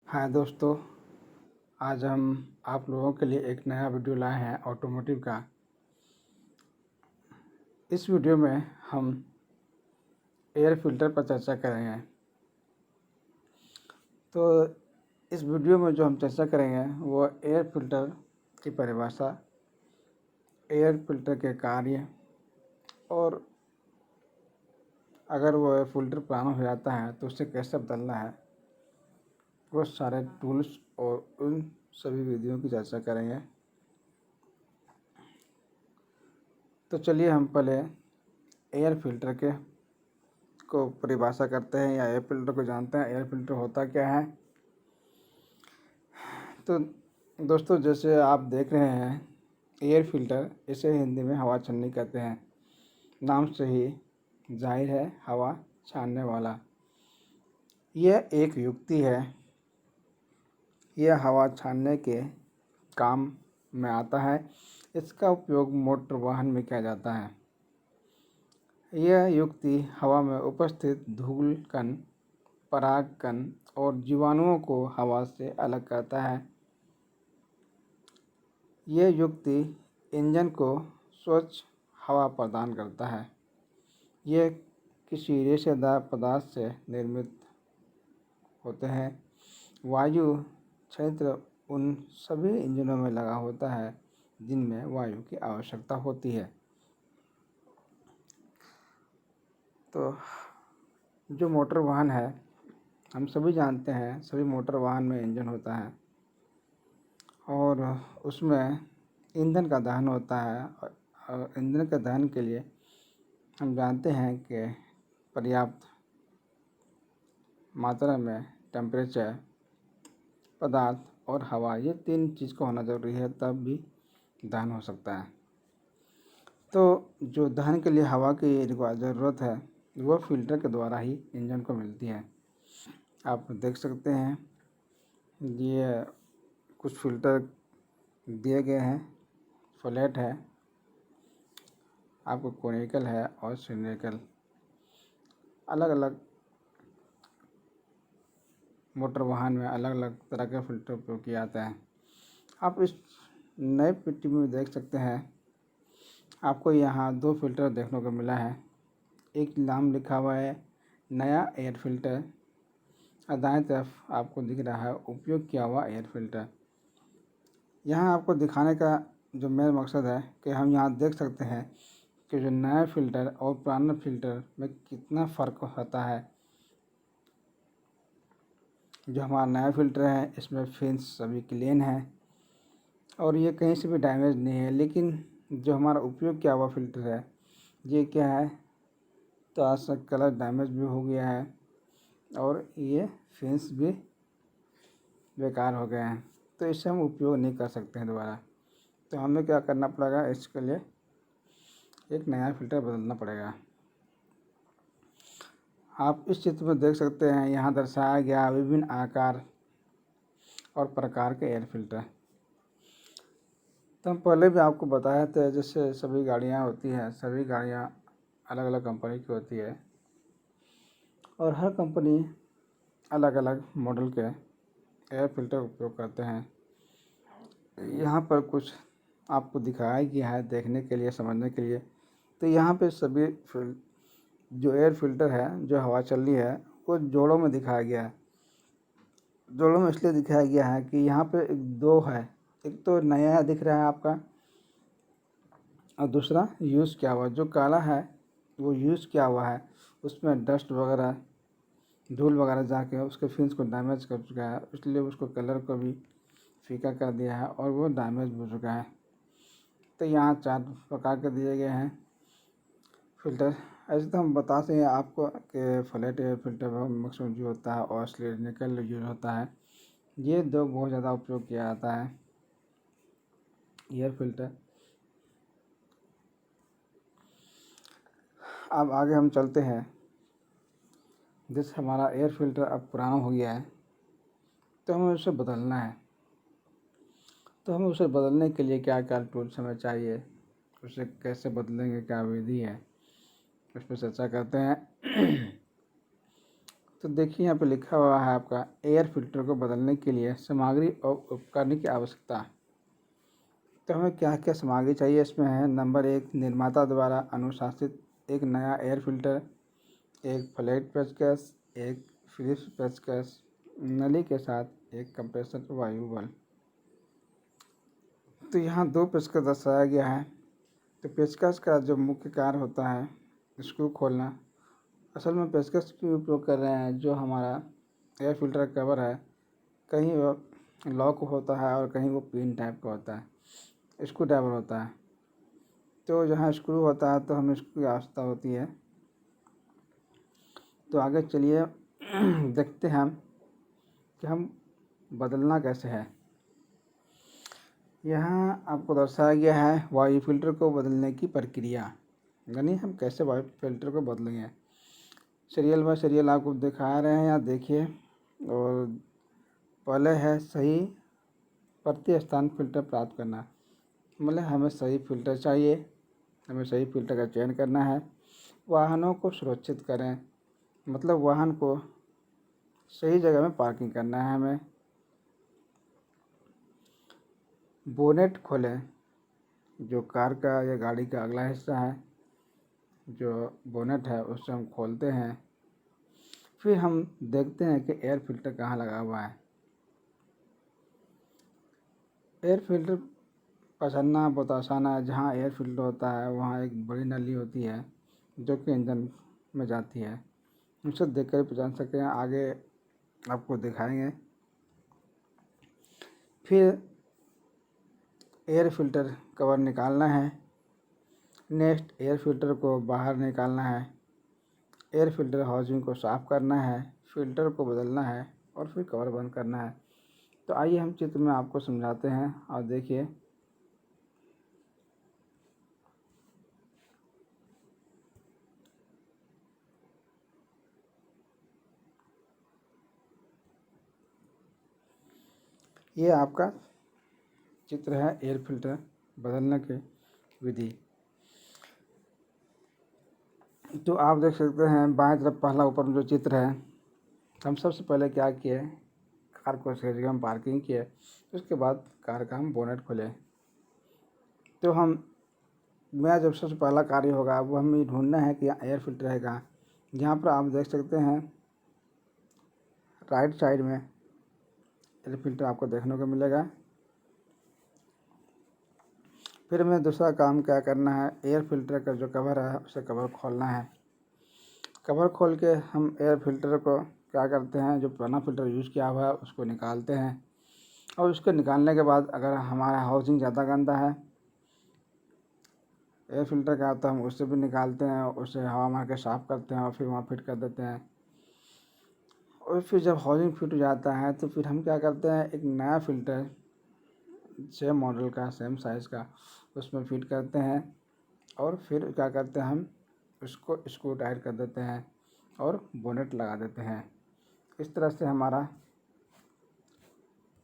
हाँ दोस्तों, आज हम आप लोगों के लिए एक नया वीडियो लाए हैं ऑटोमोटिव का। इस वीडियो में हम एयर फिल्टर पर चर्चा करेंगे। तो इस वीडियो में जो हम चर्चा करेंगे वो एयर फिल्टर की परिभाषा, एयर फिल्टर के कार्य, और अगर वो एयर फिल्टर पुराना हो जाता है तो उसे कैसे बदलना है, वो सारे टूल्स और उन सभी विधियों की चर्चा करेंगे। तो चलिए हम पहले एयर फिल्टर के को परिभाषा करते हैं या एयर फिल्टर को जानते हैं। एयर फिल्टर होता क्या है? तो दोस्तों, जैसे आप देख रहे हैं, एयर फिल्टर, इसे हिंदी में हवा छन्नी कहते हैं। नाम से ही जाहिर है, हवा छानने वाला। यह एक युक्ति है। यह हवा छानने के काम में आता है। इसका उपयोग मोटर वाहन में किया जाता है। यह युक्ति हवा में उपस्थित धूल कण, पराग कण और जीवाणुओं को हवा से अलग करता है। यह युक्ति इंजन को स्वच्छ हवा प्रदान करता है। यह किसी रेशेदार पदार्थ से निर्मित होते हैं। वायु क्षेत्र उन सभी इंजनों में लगा होता है जिनमें वायु की आवश्यकता होती है। तो जो मोटर वाहन है, हम सभी जानते हैं, सभी मोटर वाहन में इंजन होता है और उसमें ईंधन का दहन होता है। और ईंधन के दहन के लिए हम जानते हैं कि पर्याप्त मात्रा में टेम्परेचर, पदार्थ और हवा, ये तीन चीज़ को होना ज़रूरी है, तब भी दहन हो सकता है। तो जो दहन के लिए हवा की ज़रूरत है, वो फिल्टर के द्वारा ही इंजन को मिलती है। आप देख सकते हैं, ये कुछ फिल्टर दिए गए हैं। फ्लैट है, आपको कोनिकल है और सिलिंड्रिकल। अलग अलग मोटर वाहन में अलग अलग तरह के फिल्टर उपयोग किया जाता है। आप इस नए पेटी में देख सकते हैं, आपको यहाँ दो फिल्टर देखने को मिला है। एक नाम लिखा हुआ है नया एयर फिल्टर, और दाएं तरफ आपको दिख रहा है उपयोग किया हुआ एयर फिल्टर। यहाँ आपको दिखाने का जो मेन मकसद है कि हम यहाँ देख सकते हैं कि जो नया फिल्टर और पुराना फिल्टर में कितना फ़र्क होता है। जो हमारा नया फ़िल्टर है, इसमें फिन्स सभी क्लीन है और ये कहीं से भी डैमेज नहीं है। लेकिन जो हमारा उपयोग किया हुआ फ़िल्टर है, ये क्या है, तो आज तक कलर डैमेज भी हो गया है और ये फिन्स भी बेकार हो गए हैं। तो इससे हम उपयोग नहीं कर सकते हैं दोबारा। तो हमें क्या करना पड़ेगा, इसके लिए एक नया फ़िल्टर बदलना पड़ेगा। आप इस चित्र में देख सकते हैं, यहाँ दर्शाया गया विभिन्न आकार और प्रकार के एयर फिल्टर। तो हम पहले भी आपको बताए थे, जैसे सभी गाड़ियाँ होती हैं, सभी गाड़ियाँ अलग अलग कंपनी की होती है और हर कंपनी अलग अलग मॉडल के एयर फिल्टर उपयोग करते हैं। यहाँ पर कुछ आपको दिखाया गया है देखने के लिए, समझने के लिए। तो यहाँ पे सभी जो एयर फिल्टर है, जो हवा चल रही है, वो जोड़ों में दिखाया गया है। जोड़ों में इसलिए दिखाया गया है कि यहाँ पे दो है, एक तो नया दिख रहा है आपका और दूसरा यूज़ किया हुआ। जो काला है वो यूज़ किया हुआ है, उसमें डस्ट वगैरह, धूल वगैरह जाके उसके फिन्स को डैमेज कर चुका है, इसलिए उसको कलर को भी फीका कर दिया है और वो डैमेज हो चुका है। तो यहाँ 4 प्रकार के दिए गए हैं फ़िल्टर। ऐसे तो हम बताते हैं आपको कि flat air filter maximum use होता है और सिलिंड्रिकल यूज होता है। ये दो बहुत ज़्यादा उपयोग किया जाता है एयर फिल्टर। अब आगे हम चलते हैं। जैसे हमारा एयर फिल्टर अब पुराना हो गया है, तो हमें उसे बदलना है। तो हमें उसे बदलने के लिए क्या क्या टूल्स हमें चाहिए, उसे कैसे बदलेंगे, क्या विधि है, उस पर चर्चा करते हैं। तो देखिए यहाँ पे लिखा हुआ है आपका एयर फिल्टर को बदलने के लिए सामग्री और उपकरण की आवश्यकता। तो हमें क्या क्या सामग्री चाहिए इसमें है। नंबर 1, निर्माता द्वारा अनुशासित एक नया एयर फिल्टर, एक फ्लैट पेचकस, एक फिलिप्स पेचकस, नली के साथ एक कंप्रेसर वायु बल। तो यहाँ 2 पेचकस दर्शाया गया है। तो पेचकस का जो मुख्य कार्य होता है स्क्रू खोलना। असल में पेचकस क्यों उपयोग कर रहे हैं, जो हमारा एयर फिल्टर कवर है कहीं वो लॉक होता है और कहीं वो पिन टाइप का होता है, स्क्रू ड्राइवर होता है। तो जहाँ स्क्रू होता है तो हमें स्क्रू की आवश्यकता होती है। तो आगे चलिए देखते हैं कि हम बदलना कैसे है। यहाँ आपको दर्शाया गया है वायु फिल्टर को बदलने की प्रक्रिया, यानी हम कैसे वायु फिल्टर को बदलेंगे। सीरियल बाय सीरियल आपको दिखा रहे हैं, यहाँ देखिए। और पहले है सही प्रति स्थान फिल्टर प्राप्त करना, मतलब हमें सही फिल्टर चाहिए, हमें सही फिल्टर का चयन करना है। वाहनों को सुरक्षित करें, मतलब वाहन को सही जगह में पार्किंग करना है हमें। बोनेट खोलें, जो कार का या गाड़ी का अगला हिस्सा है, जो बोनेट है उससे हम खोलते हैं। फिर हम देखते हैं कि एयर फिल्टर कहाँ लगा हुआ है। एयर फिल्टर पहचानना बहुत आसान है। जहाँ एयर फिल्टर होता है वहाँ एक बड़ी नली होती है जो कि इंजन में जाती है, उसे देख कर पहचान सकते हैं। आगे आपको दिखाएंगे। फिर एयर फिल्टर कवर निकालना है। नेक्स्ट एयर फिल्टर को बाहर निकालना है। एयर फिल्टर हाउसिंग को साफ़ करना है, फिल्टर को बदलना है और फिर कवर बंद करना है। तो आइए हम चित्र में आपको समझाते हैं और देखिए। ये आपका चित्र है एयर फिल्टर बदलने की विधि। तो आप देख सकते हैं बाएं तरफ पहला ऊपर में जो चित्र है, हम सबसे पहले क्या किए, कार को सही जगह में पार्किंग किए। उसके बाद कार का हम बोनेट खोले। तो मैं जब सबसे पहला कार्य होगा वो हमें ढूंढना है कि यहाँ एयर फिल्टर है कहाँ। यहाँ पर आप देख सकते हैं राइट साइड में एयर फिल्टर आपको देखने को मिलेगा। फिर हमें दूसरा काम क्या करना है, एयर फिल्टर का जो कवर है उसे कवर खोलना है। कवर खोल के हम एयर फिल्टर को क्या करते हैं, जो पुराना फिल्टर यूज़ किया हुआ है उसको निकालते हैं। और उसको निकालने के बाद अगर हमारा हाउसिंग ज़्यादा गंदा है एयर फिल्टर का तो हम उससे भी निकालते हैं, उसे हवा मार के साफ़ करते हैं और फिर वहाँ फिट कर देते हैं। और फिर जब हाउसिंग फिट हो जाता है तो फिर हम क्या करते हैं, एक नया फिल्टर सेम मॉडल का सेम साइज़ का उसमें फिट करते हैं। और फिर क्या करते हैं, हम उसको स्क्रू टाइट कर देते हैं और बोनेट लगा देते हैं। इस तरह से हमारा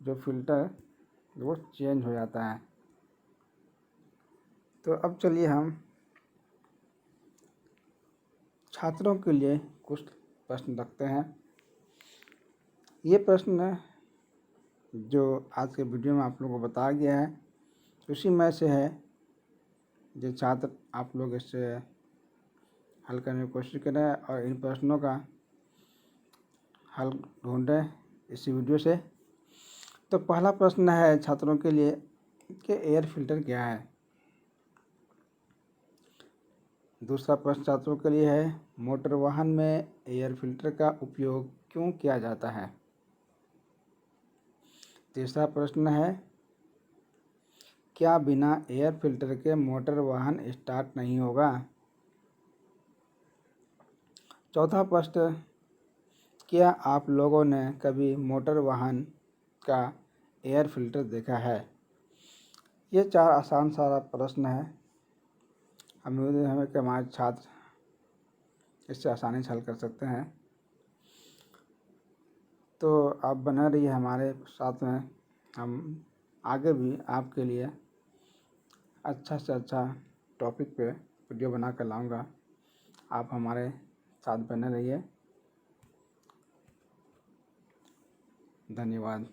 जो फिल्टर वो चेंज हो जाता है। तो अब चलिए हम छात्रों के लिए कुछ प्रश्न रखते हैं। ये प्रश्न जो आज के वीडियो में आप लोगों को बताया गया है उसी में से है, जो छात्र आप लोग इससे हल करने की कोशिश करें और इन प्रश्नों का हल ढूंढें इसी वीडियो से। तो पहला प्रश्न है छात्रों के लिए कि एयर फिल्टर क्या है। दूसरा प्रश्न छात्रों के लिए है मोटर वाहन में एयर फिल्टर का उपयोग क्यों किया जाता है। तीसरा प्रश्न है क्या बिना एयर फिल्टर के मोटर वाहन स्टार्ट नहीं होगा। चौथा प्रश्न, क्या आप लोगों ने कभी मोटर वाहन का एयर फिल्टर देखा है। ये 4 आसान सारा प्रश्न है। उम्मीद है हमें कि हमारे छात्र इससे आसानी से हल कर सकते हैं। तो आप बने रहिए हमारे साथ में, हम आगे भी आपके लिए अच्छा से अच्छा टॉपिक पे वीडियो बना कर लाऊँगा। आप हमारे साथ बने रहिए। धन्यवाद।